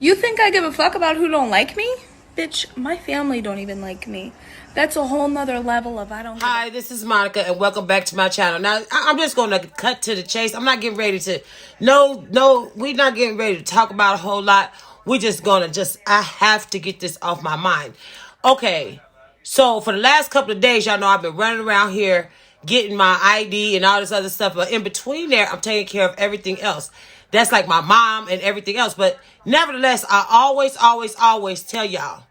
You think I give a fuck about who don't like me? Bitch, my family don't even like me. That's a whole nother level of I don't. Hi, this is Monica, and welcome back to my channel. Now, I'm just going to cut to the chase. I'm not getting ready to. No, we're not getting ready to talk about a whole lot. We're just going to I have to get this off my mind. Okay, so for the last couple of days, y'all know I've been running around here getting my ID and all this other stuff. But in between there, I'm taking care of everything else. That's like my mom and everything else. But nevertheless, I always tell y'all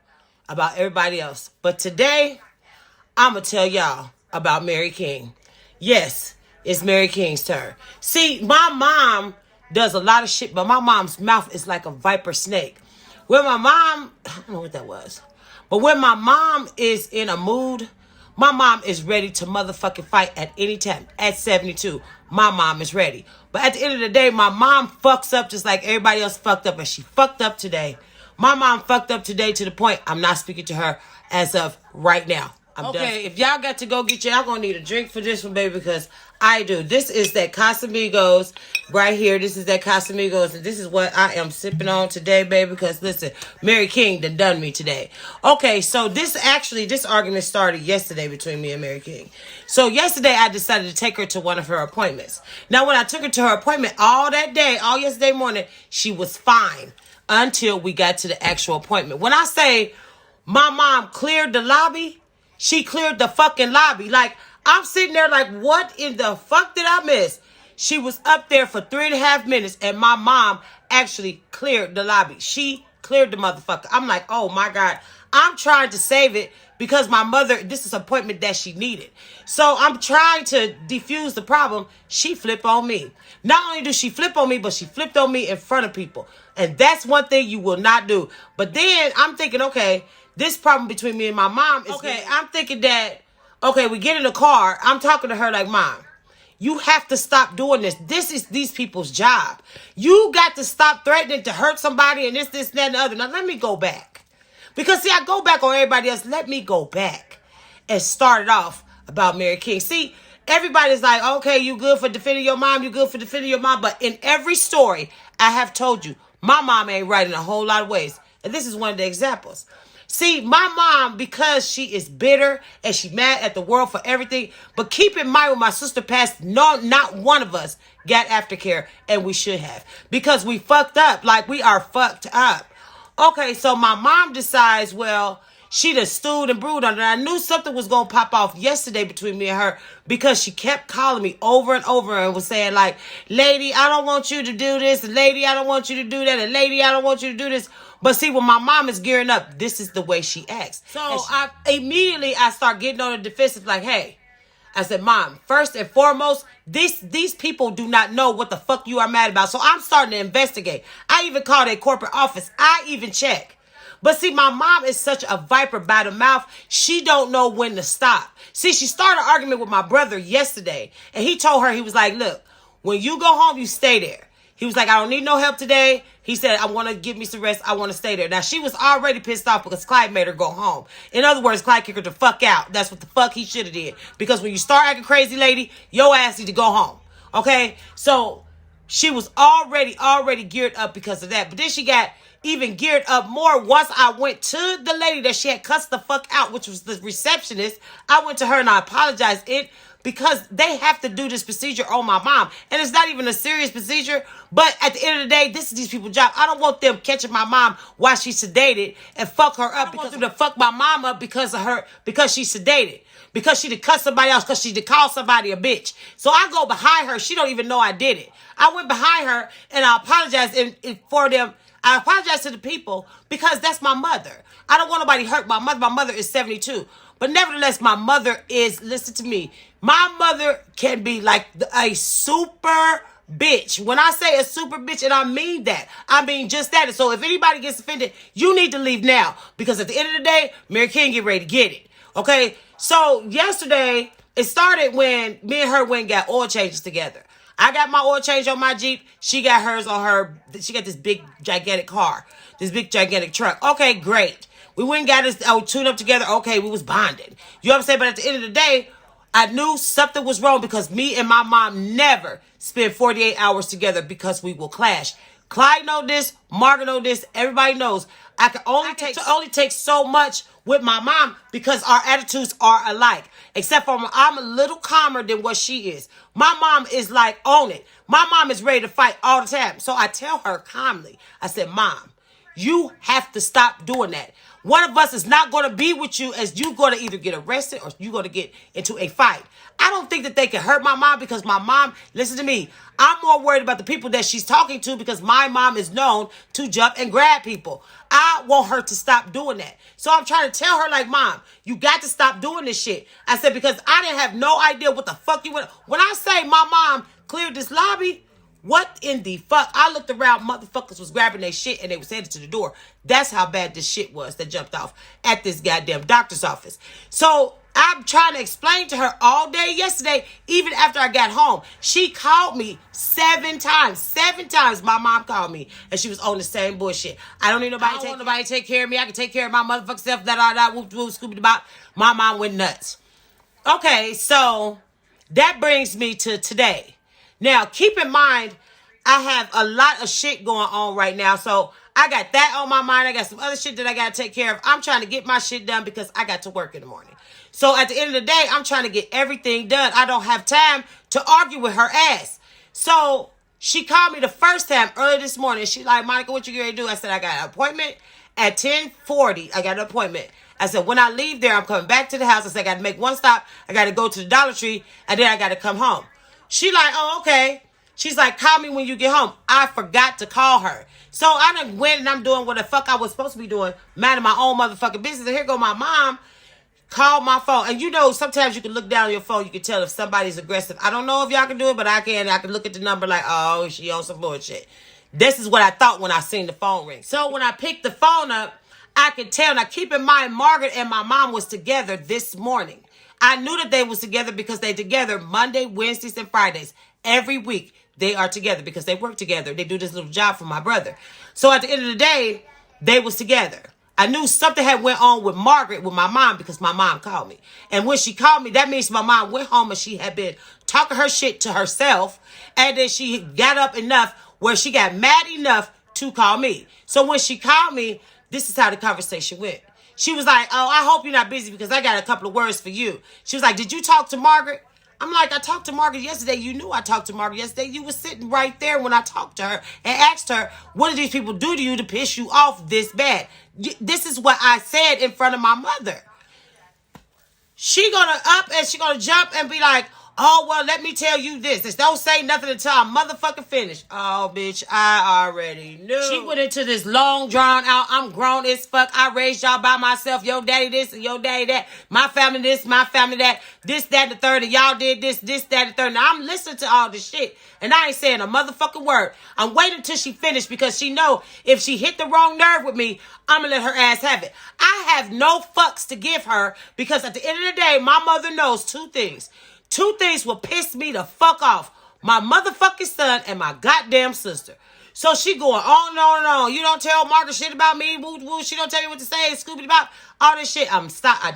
about everybody else. But today, I'm going to tell y'all about Mary King. Yes, it's Mary King's turn. See, my mom does a lot of shit, but my mom's mouth is like a viper snake. When my mom, I don't know what that was, but when my mom is in a mood, my mom is ready to motherfucking fight at any time. At 72, my mom is ready. But at the end of the day, my mom fucks up just like everybody else fucked up, and she fucked up today. My mom fucked up today to the point I'm not speaking to her as of right now. I'm done. If y'all got to go get y'all gonna need a drink for this one, baby, because I do. This is that Casamigos right here. This is that Casamigos, and this is what I am sipping on today, baby, because listen, Mary King done me today. Okay, so this argument started yesterday between me and Mary King. So yesterday I decided to take her to one of her appointments. Now, when I took her to her appointment all that day, all yesterday morning, she was fine until we got to the actual appointment. When I say my mom cleared the lobby, she cleared the fucking lobby. Like, I'm sitting there like, what in the fuck did I miss? She was up there for 3.5 minutes, and my mom actually cleared the lobby. She cleared the motherfucker. I'm like, oh my God. I'm trying to save it because my mother, this is an appointment that she needed. So I'm trying to defuse the problem. She flipped on me. Not only did she flip on me, but she flipped on me in front of people. And that's one thing you will not do. But then I'm thinking, okay, this problem between me and my mom is... Okay, I'm thinking that, okay, we get in the car. I'm talking to her like, Mom, you have to stop doing this. This is these people's job. You got to stop threatening to hurt somebody and this, that, and the other. Now, let me go back. Because, see, I go back on everybody else. Let me go back and start it off about Mary King. See, everybody's like, okay, you good for defending your mom. You good for defending your mom. But in every story, I have told you, my mom ain't right in a whole lot of ways. And this is one of the examples. See, my mom, because she is bitter and she mad at the world for everything. But keep in mind, when my sister passed, no, not one of us got aftercare, and we should have. Because we fucked up. Like, we are fucked up. Okay, so my mom decides, well, she done stewed and brewed on it. I knew something was going to pop off yesterday between me and her because she kept calling me over and over and was saying like, lady, I don't want you to do this. Lady, I don't want you to do that. And lady, I don't want you to do this. But see, when my mom is gearing up, this is the way she acts. So I immediately start getting on the defensive like, hey, I said, Mom, first and foremost, these people do not know what the fuck you are mad about. So I'm starting to investigate. I even called a corporate office. I even check. But see, my mom is such a viper by the mouth. She don't know when to stop. See, she started an argument with my brother yesterday. And he told her, he was like, look, when you go home, you stay there. He was like, I don't need no help today. He said, I want to give me some rest. I want to stay there. Now, she was already pissed off because Clyde made her go home. In other words, Clyde kicked her the fuck out. That's what the fuck he should have did. Because when you start acting crazy, lady, your ass need to go home. Okay? So she was already geared up because of that. But then she got even geared up more once I went to the lady that she had cussed the fuck out, which was the receptionist. I went to her and I apologized because they have to do this procedure on my mom. And it's not even a serious procedure. But at the end of the day, this is these people's job. I don't want them catching my mom while she's sedated and fuck her up. Because them to fuck my mom up because she's sedated. Because she did cuss somebody else. Because she did call somebody a bitch. So I go behind her. She don't even know I did it. I went behind her and I apologized for them. I apologize to the people because that's my mother. I don't want nobody hurt my mother. My mother is 72. But nevertheless, my mother is, listen to me, my mother can be like a super bitch. When I say a super bitch, and I mean that, I mean just that. So if anybody gets offended, you need to leave now. Because at the end of the day, Mary King get ready to get it. Okay? So yesterday, it started when me and her went and got oil changes together. I got my oil change on my Jeep. She got hers on her. She got this big, gigantic car. This big, gigantic truck. Okay, great. We went and got this tuned up together. Okay, we was bonded. You know what I'm saying? But at the end of the day, I knew something was wrong because me and my mom never spend 48 hours together because we will clash. Clyde know this. Margaret know this. Everybody knows. I can only take so much with my mom because our attitudes are alike. Except for I'm a little calmer than what she is. My mom is like, own it. My mom is ready to fight all the time. So I tell her calmly. I said, Mom, you have to stop doing that. One of us is not going to be with you as you going to either get arrested or you going to get into a fight. I don't think that they can hurt my mom because my mom, listen to me, I'm more worried about the people that she's talking to because my mom is known to jump and grab people. I want her to stop doing that. So I'm trying to tell her like, Mom, you got to stop doing this shit. I said, because I didn't have no idea what the fuck you went. When I say my mom cleared this lobby, what in the fuck? I looked around, motherfuckers was grabbing their shit and they was headed to the door. That's how bad this shit was that jumped off at this goddamn doctor's office. So I'm trying to explain to her all day yesterday, even after I got home. She called me 7 times. 7 times my mom called me and she was on the same bullshit. I don't need nobody to take care of me. I can take care of my motherfucking self. Whoop, whoop, scoopy about. My mom went nuts. Okay, so that brings me to today. Now, keep in mind, I have a lot of shit going on right now. So I got that on my mind. I got some other shit that I got to take care of. I'm trying to get my shit done because I got to work in the morning. So at the end of the day, I'm trying to get everything done. I don't have time to argue with her ass. So she called me the first time early this morning. She like, Monica, what you going to do? I said, I got an appointment at 10:40. I got an appointment. I said, when I leave there, I'm coming back to the house. I said, I got to make one stop. I got to go to the Dollar Tree and then I got to come home. She like, oh, okay. She's like, call me when you get home. I forgot to call her. So I done went and I'm doing what the fuck I was supposed to be doing, minding my own motherfucking business. And here go my mom, called my phone. And you know, sometimes you can look down on your phone, you can tell if somebody's aggressive. I don't know if y'all can do it, but I can. I can look at the number like, oh, she on some bullshit. This is what I thought when I seen the phone ring. So when I picked the phone up, I could tell. Now keep in mind, Margaret and my mom was together this morning. I knew that they was together because they together Monday, Wednesdays, and Fridays. Every week they are together because they work together. They do this little job for my brother. So at the end of the day, they was together. I knew something had went on with Margaret, with my mom, because my mom called me. And when she called me, that means my mom went home and she had been talking her shit to herself. And then she got up enough where she got mad enough to call me. So when she called me, this is how the conversation went. She was like, oh, I hope you're not busy because I got a couple of words for you. She was like, did you talk to Margaret? I'm like, I talked to Margaret yesterday. You knew I talked to Margaret yesterday. You were sitting right there when I talked to her and asked her, what did these people do to you to piss you off this bad? This is what I said in front of my mother. She gonna up and she gonna jump and be like, oh, well, let me tell you this. Just don't say nothing until I'm motherfucking finished. Oh, bitch, I already knew. She went into this long, drawn out, I'm grown as fuck. I raised y'all by myself. Your daddy this and your daddy that. My family this, my family that. This, that, the third. And y'all did this, that, the third. Now, I'm listening to all this shit. And I ain't saying a motherfucking word. I'm waiting till she finished because she know if she hit the wrong nerve with me, I'm going to let her ass have it. I have no fucks to give her because at the end of the day, my mother knows 2 things. 2 things will piss me the fuck off. My motherfucking son and my goddamn sister. So she going on and on and on. You don't tell Margaret shit about me. Woo, woo. She don't tell me what to say. Scoopy about all this shit. I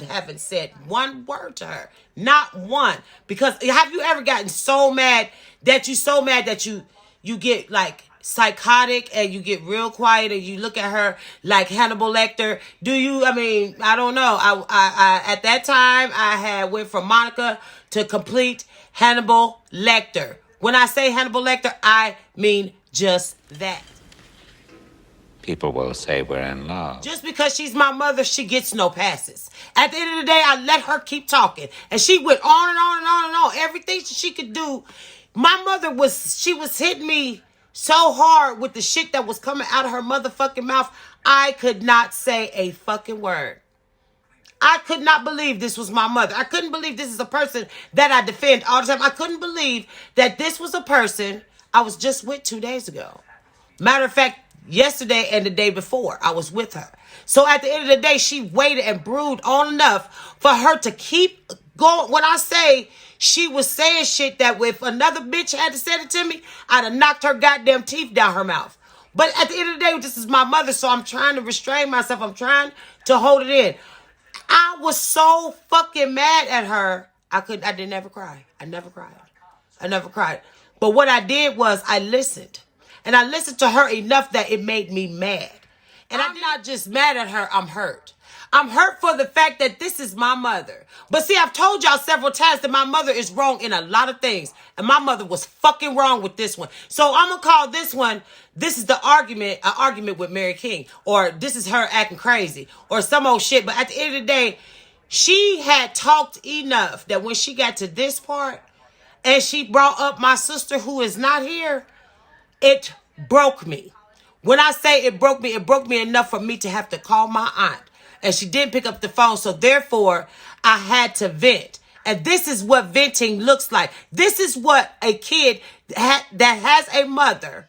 haven't said one word to her. Not one. Because have you ever gotten so mad that you get like psychotic and you get real quiet and you look at her like Hannibal Lecter? Do you? I mean, I don't know. I at that time I had went from Monica to complete Hannibal Lecter. When I say Hannibal Lecter, I mean just that. People will say we're in love. Just because she's my mother, she gets no passes. At the end of the day, I let her keep talking. And she went on and on and on and on. Everything she could do. My mother was hitting me so hard with the shit that was coming out of her motherfucking mouth, I could not say a fucking word. I could not believe this was my mother. I couldn't believe this is a person that I defend all the time. I couldn't believe that this was a person I was just with 2 days ago. Matter of fact, yesterday and the day before, I was with her. So at the end of the day, she waited and brewed on enough for her to keep going. When I say she was saying shit that if another bitch had to say it to me, I'd have knocked her goddamn teeth down her mouth. But at the end of the day, this is my mother, so I'm trying to restrain myself. I'm trying to hold it in. I was so fucking mad at her. I never cry. I never cried. But what I did was I listened. And I listened to her enough that it made me mad. And I'm not just mad at her, I'm hurt. I'm hurt for the fact that this is my mother. But see, I've told y'all several times that my mother is wrong in a lot of things. And my mother was fucking wrong with this one. So I'm going to call this one, this is an argument with Mary King. Or this is her acting crazy. Or some old shit. But at the end of the day, she had talked enough that when she got to this part, and she brought up my sister who is not here, it broke me. When I say it broke me enough for me to have to call my aunt. And she didn't pick up the phone, so therefore, I had to vent. And this is what venting looks like. This is what a kid that has a mother,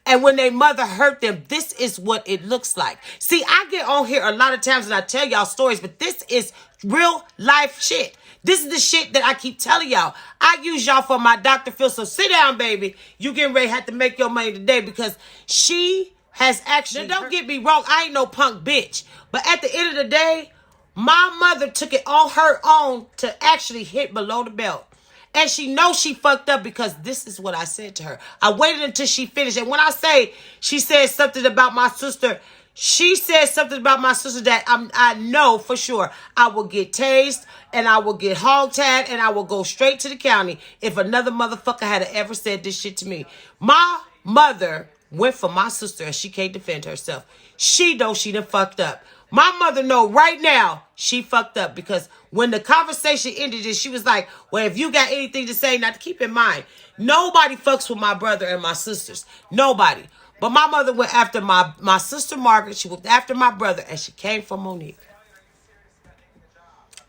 and when their mother hurt them, this is what it looks like. See, I get on here a lot of times and I tell y'all stories, but this is real life shit. This is the shit that I keep telling y'all. I use y'all for my Dr. Phil. So sit down, baby. You getting ready to have to make your money today because she has actually... Now, don't get me wrong. I ain't no punk bitch. But at the end of the day, my mother took it on her own to actually hit below the belt. And she knows she fucked up because this is what I said to her. I waited until she finished. And when I say she said something about my sister, she said something about my sister that I know for sure I will get tased and I will get hog-tagged and I will go straight to the county if another motherfucker had ever said this shit to me. My mother went for my sister and she can't defend herself. She knows she done fucked up. My mother know right now she fucked up because when the conversation ended, and she was like, well, if you got anything to say, now keep in mind, nobody fucks with my brother and my sisters. Nobody. But my mother went after my sister Margaret. She went after my brother, and she came for Monique.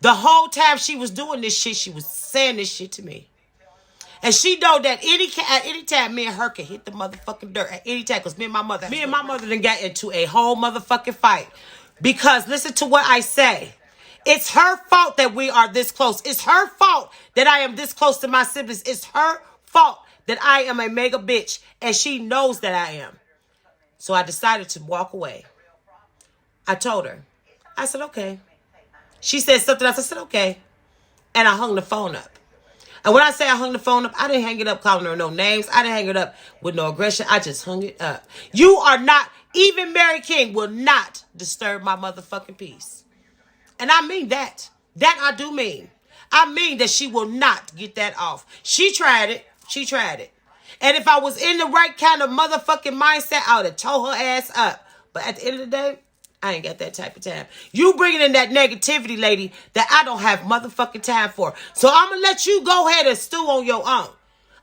The whole time she was doing this shit, she was saying this shit to me. And she know that at any time me and her can hit the motherfucking dirt at any time. Because me and my mother done got into a whole motherfucking fight. Because listen to what I say. It's her fault that we are this close. It's her fault that I am this close to my siblings. It's her fault that I am a mega bitch. And she knows that I am. So I decided to walk away. I told her. I said, okay. She said something else. I said, okay. And I hung the phone up. And when I say I hung the phone up, I didn't hang it up calling her no names. I didn't hang it up with no aggression. I just hung it up. You are not, even Mary King will not disturb my motherfucking peace. And I mean that. That I do mean. I mean that she will not get that off. She tried it. She tried it. And if I was in the right kind of motherfucking mindset, I would have tore her ass up. But at the end of the day, I ain't got that type of time. You bringing in that negativity, lady, that I don't have motherfucking time for. So I'm going to let you go ahead and stew on your own.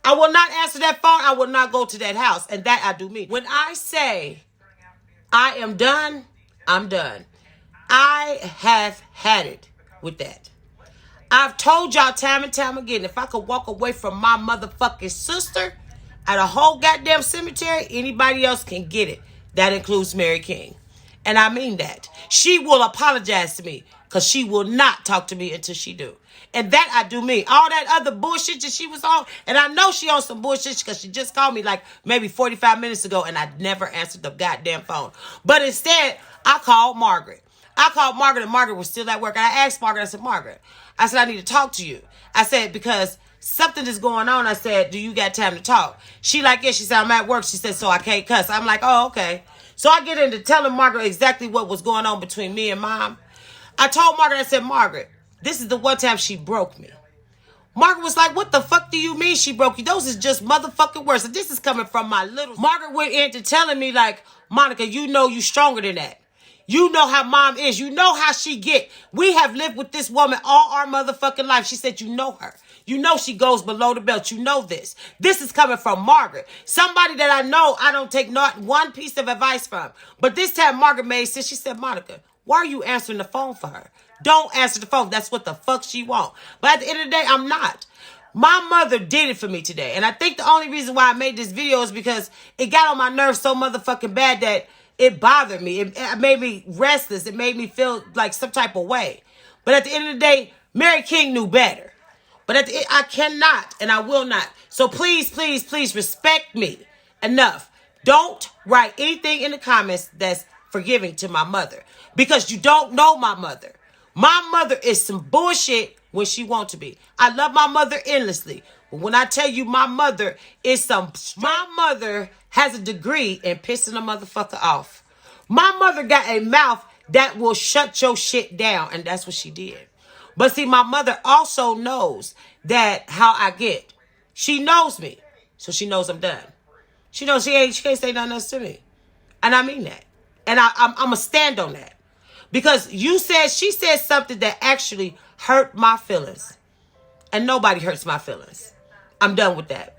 I will not answer that phone. I will not go to that house. And that I do mean. When I say I am done, I'm done. I have had it with that. I've told y'all time and time again, if I could walk away from my motherfucking sister at a whole goddamn cemetery, anybody else can get it. That includes Mary King. And I mean that. She will apologize to me because she will not talk to me until she do. And that I do mean. All that other bullshit that she was on, and I know she on some bullshit because she just called me like maybe 45 minutes ago and I never answered the goddamn phone. But instead, I called Margaret. I called Margaret and Margaret was still at work. And I asked Margaret, I said, Margaret, I said, I need to talk to you. I said, because something is going on. I said, do you got time to talk? She like, yeah, she said, I'm at work. She said, so I can't cuss. I'm like, oh, okay. So I get into telling Margaret exactly what was going on between me and Mom. I told Margaret, I said, Margaret, this is the one time she broke me. Margaret was like, what the fuck do you mean she broke you? Those is just motherfucking words. And this is coming from my little... Margaret went into telling me like, Monica, you know you stronger than that. You know how Mom is. You know how she get. We have lived with this woman all our motherfucking life. She said, you know her. You know she goes below the belt. You know this. This is coming from Margaret. Somebody that I know I don't take not one piece of advice from. But this time Margaret made sense. She said, Monica, why are you answering the phone for her? Don't answer the phone. That's what the fuck she want. But at the end of the day, I'm not. My mother did it for me today. And I think the only reason why I made this video is because it got on my nerves so motherfucking bad that it bothered me. It made me restless. It made me feel like some type of way. But at the end of the day, Mary King knew better. But I cannot and I will not. So please, please, please respect me enough. Don't write anything in the comments that's forgiving to my mother. Because you don't know my mother. My mother is some bullshit when she wants to be. I love my mother endlessly. But when I tell you my mother is my mother has a degree in pissing a motherfucker off. My mother got a mouth that will shut your shit down, and that's what she did. But see, my mother also knows that how I get. She knows me, so she knows I'm done. She knows she can't say nothing else to me, and I mean that. And I'm gonna stand on that because she said something that actually hurt my feelings, and nobody hurts my feelings. I'm done with that.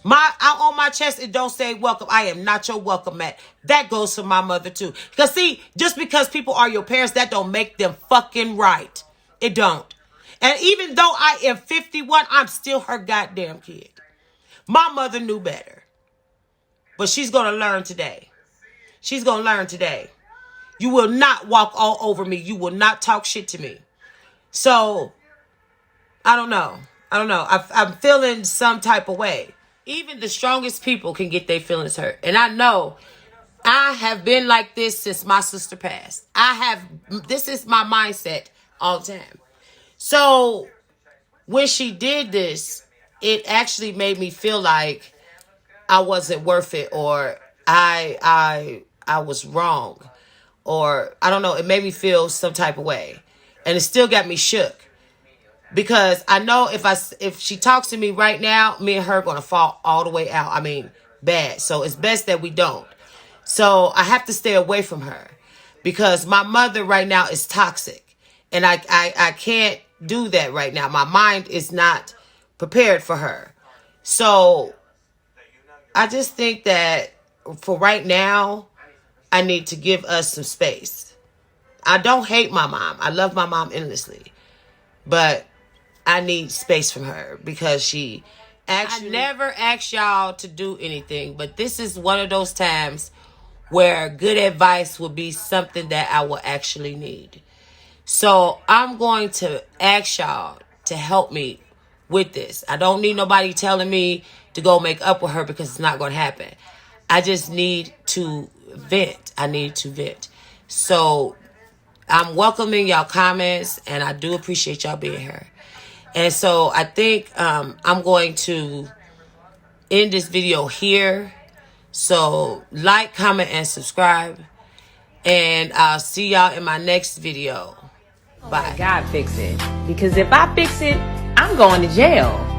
On my chest, it don't say welcome. I am not your welcome mat. That goes for my mother too. Because see, just because people are your parents, that don't make them fucking right. It don't. And even though I am 51, I'm still her goddamn kid. My mother knew better. But she's going to learn today. She's going to learn today. You will not walk all over me. You will not talk shit to me. So, I don't know. I'm feeling some type of way. Even the strongest people can get their feelings hurt. And I know I have been like this since my sister passed. This is my mindset all the time. So when she did this, it actually made me feel like I wasn't worth it, or I was wrong, or I don't know. It made me feel some type of way, and it still got me shook. Because I know if she talks to me right now, me and her are going to fall all the way out. I mean, bad. So it's best that we don't. So I have to stay away from her. Because my mother right now is toxic. And I can't do that right now. My mind is not prepared for her. So I just think that for right now, I need to give us some space. I don't hate my mom. I love my mom endlessly. But I need space from her because she actually... I never asked y'all to do anything, but this is one of those times where good advice will be something that I will actually need. So I'm going to ask y'all to help me with this. I don't need nobody telling me to go make up with her because it's not going to happen. I just need to vent. I need to vent. So I'm welcoming y'all comments, and I do appreciate y'all being here. And so I think I'm going to end this video here. So like, comment, and subscribe. And I'll see y'all in my next video. Bye. God fix it. Because if I fix it, I'm going to jail.